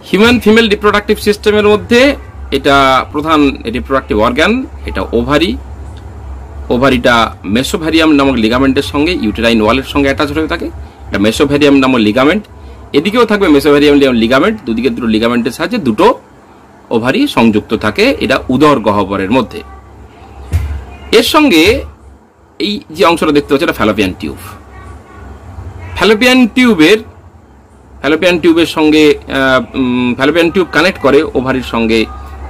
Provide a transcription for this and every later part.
Human female reproductive সিস্টেমের মধ্যে এটা প্রধান রিপ্রোডাক্টিভ অর্গান, এটা ওভারি। ওভারিটা মেসোভ্যারিয়াম নামক লিগামেন্টের সঙ্গে ইউটেরাইন ওয়ালের সঙ্গে অ্যাটাচ হয়ে থাকে। এটা মেসোভ্যারিয়াম নামক লিগামেন্ট, এদিকেও থাকবে মেসোভ্যারিয়াম লিগামেন্ট, দুদিকে দুটো লিগামেন্টের সাহায্যে দুটো ওভারি সংযুক্ত থাকে এটা উদর গহ্বরের মধ্যে। এর সঙ্গে এই যে অংশটা দেখতে পাচ্ছি এটা ফ্যালোপিয়ান টিউব। ফ্যালোপিয়ান টিউবের সঙ্গে ফ্যালোপিয়ান টিউব কানেক্ট করে ওভারির সঙ্গে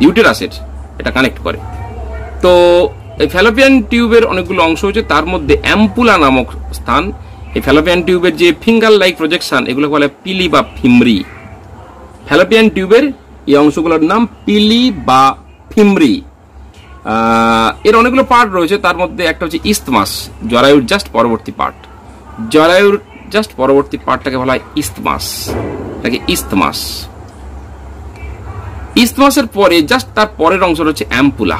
ইউটেরাসের, এটা কানেক্ট করে। তো এই ফ্যালোপিয়ান টিউবের অনেকগুলো অংশ হচ্ছে, তার মধ্যে অ্যাম্পুলা নামক স্থান। এই ফ্যালোপিয়ান টিউবের যে ফিঙ্গার লাইক প্রজেকশন, এগুলো বলে পিলি বা ফিমরি। ফ্যালোপিয়ান টিউবের এই অংশগুলোর নাম পিলি বা ফিমরি। এর অনেকগুলো পার্ট রয়েছে, তার মধ্যে একটা হচ্ছে ইস্তমাস, জরায়ুর জাস্ট পরবর্তী পার্ট। জরায়ুর জাস্ট পরবর্তী পার্টটাকে বলা হয় ইস্তমাস, এটাকে ইস্তমাস। ইস্তমাসের পরে জাস্ট তার পরের অংশ হচ্ছে অ্যাম্পুলা।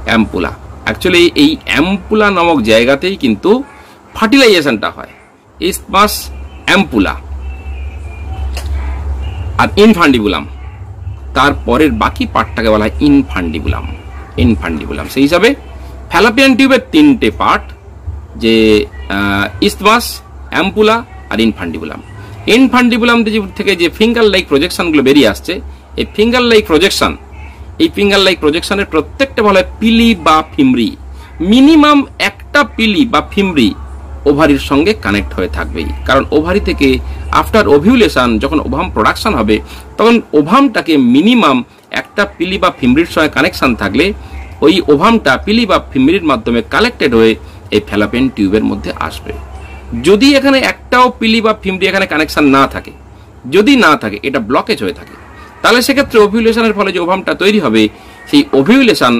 অ্যাম্পুলা অ্যাকচুয়ালি এই অ্যাম্পুলা নামক জায়গাতেই কিন্তু ফার্টিলাইজেশনটা হয়, ইস্তমাস, অ্যাম্পুলা। আর ইনফান্ডিবুলাম, তারপরের বাকি পার্টটাকে বলা হয় ইনফান্ডিবুলাম। ইনফান্ডিবুলাম সেই হিসাবে ফ্যালোপিয়ান টিউবের তিনটে পার্ট, যে ইস্তমাস, অ্যাম্পুলা আর ইনফান্ডিবুলাম। ইনফান্ডিবুলাম থেকে যে ফিঙ্গার লাইক প্রজেকশনগুলো বেরিয়ে আসছে, এই ফিঙ্গার লাইক প্রজেকশনের প্রত্যেকটা বলা হয় পিলি বা ফিমরি। মিনিমাম একটা পিলি বা ফিমরি ওভারির সঙ্গে কানেক্ট হয়ে থাকবেই, কারণ ওভারি থেকে আফটার ওভিউলেশন যখন ওভাম প্রোডাকশন হবে, তখন ওভামটাকে মিনিমাম একটা পিলি বা ফিমরির সঙ্গে কানেকশন থাকলে ওই ওভামটা পিলি বা ফিমরির মাধ্যমে কালেক্টেড হয়ে এই ফ্যালোপিয়ান টিউবের মধ্যে আসবে। যদি এখানে একটাও পিলি বা ফিমরি এখানে কানেকশন না থাকে, যদি না থাকে, এটা ব্লকেজ হয়ে থাকে, তাহলে সেক্ষেত্রে ওভিউলেশনের ফলে যে ওভামটা তৈরি হবে, সেই ওভিউলেশন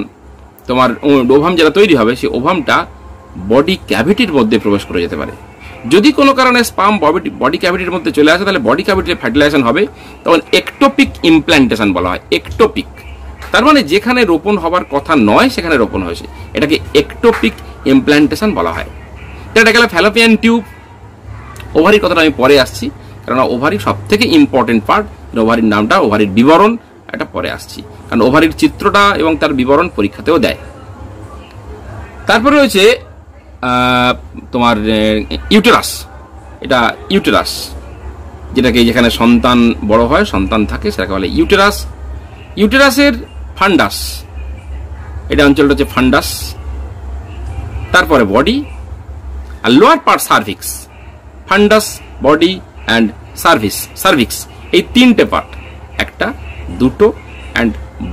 তোমার ওভাম যেটা তৈরি হবে, সেই ওভামটা বডি ক্যাভিটির মধ্যে প্রবেশ করে যেতে পারে। যদি কোনো কারণে স্পার্ম বডি ক্যাভিটির মধ্যে চলে আসে, তাহলে বডি ক্যাভিটিতে ফার্টিলাইজেশন হবে, তখন একটোপিক ইমপ্ল্যান্টেশন বলা হয়। একটোপিক তার মানে যেখানে রোপণ হবার কথা নয় সেখানে রোপণ হয়েছে, এটাকে একটোপিক ইমপ্ল্যান্টেশন বলা হয়। এটা গেল ফ্যালোপিয়ান টিউব। ওভারির কথাটা আমি পরে আসছি, কারণ ওভারি সব থেকে ইম্পর্টেন্ট পার্ট। ওভারির নামটা, ওভারির বিবরণ, এটা পরে আসছি, কারণ ওভারির চিত্রটা এবং তার বিবরণ পরীক্ষাতেও দেয়। তারপরে রয়েছে তোমার ইউটেরাস। এটা ইউটেরাস, যেটাকে যেখানে সন্তান বড় হয়, সন্তান থাকে, সেটাকে বলে ইউটেরাস। ইউটেরাসের ফান্ডাস, এটা অঞ্চলটা হচ্ছে ফান্ডাস। তারপরে বডি আর lower part cervix. Fundus, body and cervix, এই তিনটে পার্ট, একটা, দুটো অ্যান্ড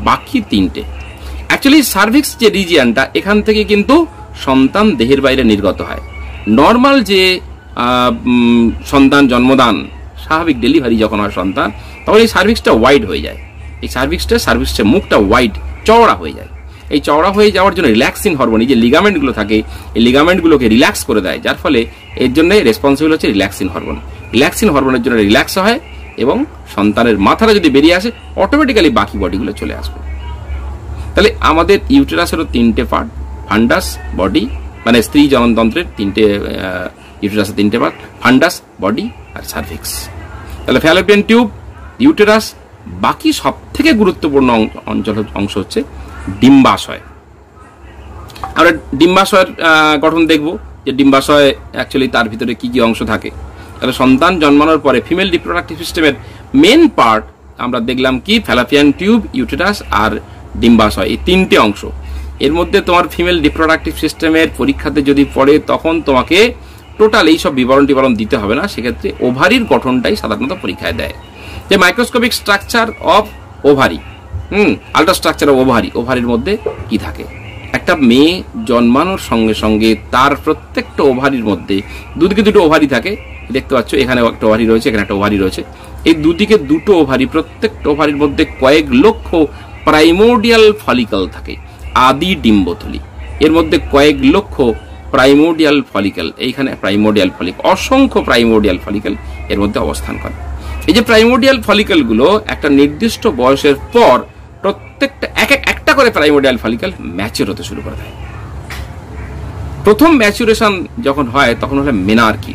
বাকি তিনটে। অ্যাকচুয়ালি সার্ভিক্স যে রিজিয়ানটা, এখান থেকে কিন্তু সন্তান দেহের বাইরে নির্গত হয়। নর্মাল যে সন্তান জন্মদান, স্বাভাবিক ডেলিভারি যখন হয় সন্তান, তখন এই সার্ভিক্সটা ওয়াইড হয়ে যায়। এই সার্ভিক্সের মুখটা ওয়াইড, চওড়া হয়ে যায়। এই চওড়া হয়ে যাওয়ার জন্য রিল্যাক্সিং হরমোন, এই যে লিগামেন্টগুলো থাকে, এই লিগামেন্টগুলোকে রিল্যাক্স করে দেয়, যার ফলে এর জন্য রেসপন্সিবল হচ্ছে রিল্যাক্সিং হরমোন। রিল্যাক্সিং হরমোনের জন্য রিল্যাক্স হয় এবং সন্তানের মাথাটা যদি বেরিয়ে আসে, অটোমেটিক্যালি বাকি বডিগুলো চলে আসবে। তাহলে আমাদের ইউটেরাসেরও তিনটে পার্ট, ফান্ডাস, বডি, মানে স্ত্রী জননতন্ত্রের তিনটে, ইউটেরাসের তিনটে পার্ট, ফান্ডাস, বডি আর সার্ভিক্স। তাহলে ফ্যালোপিয়ান টিউব, ইউটেরাস, বাকি সব থেকে গুরুত্বপূর্ণ অংশ হচ্ছে ডিম্বাশয়। আমরা ডিম্বাশয়ের গঠন দেখব, যে ডিম্বাশয় অ্যাকচুয়ালি তার ভিতরে কি কি অংশ থাকে। তাহলে সন্তান জন্মানোর পরে ফিমেল রিপ্রোডাক্টিভ সিস্টেমের মেন পার্ট আমরা দেখলাম কি, ফ্যালোপিয়ান টিউব, ইউটেরাস আর ডিম্বাশয়, এই তিনটে অংশ। এর মধ্যে তোমার ফিমেল রিপ্রোডাক্টিভ সিস্টেমের পরীক্ষাতে যদি পড়ে, তখন তোমাকে টোটাল এইসব বিবরণ দিতে হবে না, সেক্ষেত্রে ওভারির গঠনটাই সাধারণত পরীক্ষায় দেয়। যে microscopic structure of ovary, ultra structure of ovary, ওভারির মধ্যে কি থাকে। একটা মেয়ে জন্মানোর সঙ্গে সঙ্গে তার প্রত্যেকটা ওভারির মধ্যে দুদিকে দুটো ওভারি থাকে, দেখতে পাচ্ছ, এখানে একটা ওভারি রয়েছে, এখানে একটা ওভারি রয়েছে। এই দুদিকে দুটো ওভারি, প্রত্যেকটা ওভারির মধ্যে কয়েক লক্ষ প্রাইমোর্ডিয়াল ফলিকল থাকে, আদি ডিম্বথলি। এর মধ্যে কয়েক লক্ষ প্রাইমোর্ডিয়াল ফলিকল, এইখানে প্রাইমোর্ডিয়াল ফলিকল, অসংখ্য প্রাইমোর্ডিয়াল ফলিকল এর মধ্যে অবস্থান করে। এই যে প্রাইমোর্ডিয়াল ফলিকলগুলো একটা নির্দিষ্ট বয়সের পর প্রত্যেকটা একটা করে প্রাইমোর্ডিয়াল ফলিকল ম্যাচিউর হতে শুরু করে দেয়। প্রথম ম্যাচুরেশন যখন হয় তখন হলো মেনার্কি।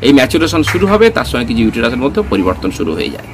এই ম্যাচুরেশন শুরু হবে, তার সঙ্গে কিছু ইউটেরাসের মধ্যে পরিবর্তন শুরু হয়ে যায়।